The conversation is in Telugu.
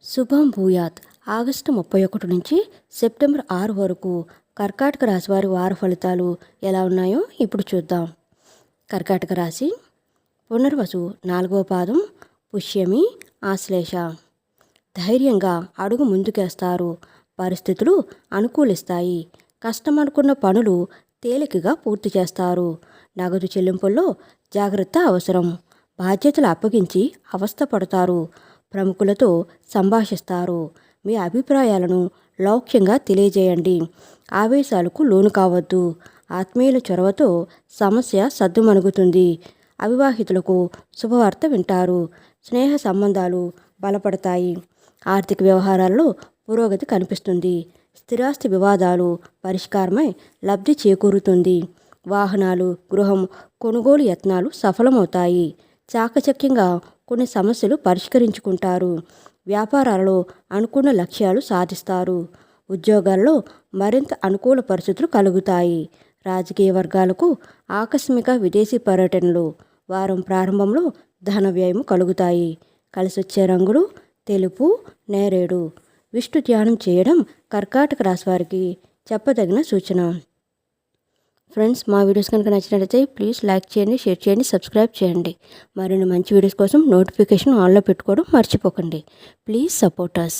శుభం భూయాత్. ఆగస్టు 31 నుంచి సెప్టెంబర్ 6 వరకు కర్కాటక రాశి వారి వార ఫలితాలు ఎలా ఉన్నాయో ఇప్పుడు చూద్దాం. కర్కాటక రాశి. పునర్వసు 4వ పాదం, పుష్యమి, ఆశ్లేష. ధైర్యంగా అడుగు ముందుకేస్తారు. పరిస్థితులు అనుకూలిస్తాయి. కష్టమనుకున్న పనులు తేలికగా పూర్తి చేస్తారు. నగదు చెల్లింపుల్లో జాగ్రత్త అవసరం. బాధ్యతలు అప్పగించి అవస్థపడతారు. ప్రముఖులతో సంభాషిస్తారు. మీ అభిప్రాయాలను లౌక్యంగా తెలియజేయండి. ఆవేశాలకు లోను కావద్దు. ఆత్మీయుల చొరవతో సమస్య సద్దుమణుగుతుంది. అవివాహితులకు శుభవార్త వింటారు. స్నేహ సంబంధాలు బలపడతాయి. ఆర్థిక వ్యవహారాల్లో పురోగతి కనిపిస్తుంది. స్థిరాస్తి వివాదాలు పరిష్కారమై లబ్ధి చేకూరుతుంది. వాహనాలు, గృహం కొనుగోలు యత్నాలు సఫలమవుతాయి. చాకచక్యంగా కొన్ని సమస్యలు పరిష్కరించుకుంటారు. వ్యాపారాలలో అనుకున్న లక్ష్యాలు సాధిస్తారు. ఉద్యోగాల్లో మరింత అనుకూల పరిస్థితులు కలుగుతాయి. రాజకీయ వర్గాలకు ఆకస్మిక విదేశీ పర్యటనలు. వారం ప్రారంభంలో ధన వ్యయం కలుగుతాయి. కలిసొచ్చే రంగులు తెలుపు, నేరేడు. విష్ణు ధ్యానం చేయడం కర్కాటక రాశి వారికి చెప్పదగిన సూచన. ఫ్రెండ్స్, మా వీడియోస్ కనుక నచ్చినట్లయితే ప్లీజ్ లైక్ చేయండి, షేర్ చేయండి, సబ్స్క్రైబ్ చేయండి. మరిన్ని మంచి వీడియోస్ కోసం నోటిఫికేషన్ ఆన్లో పెట్టుకోవడం మర్చిపోకండి. Please support us.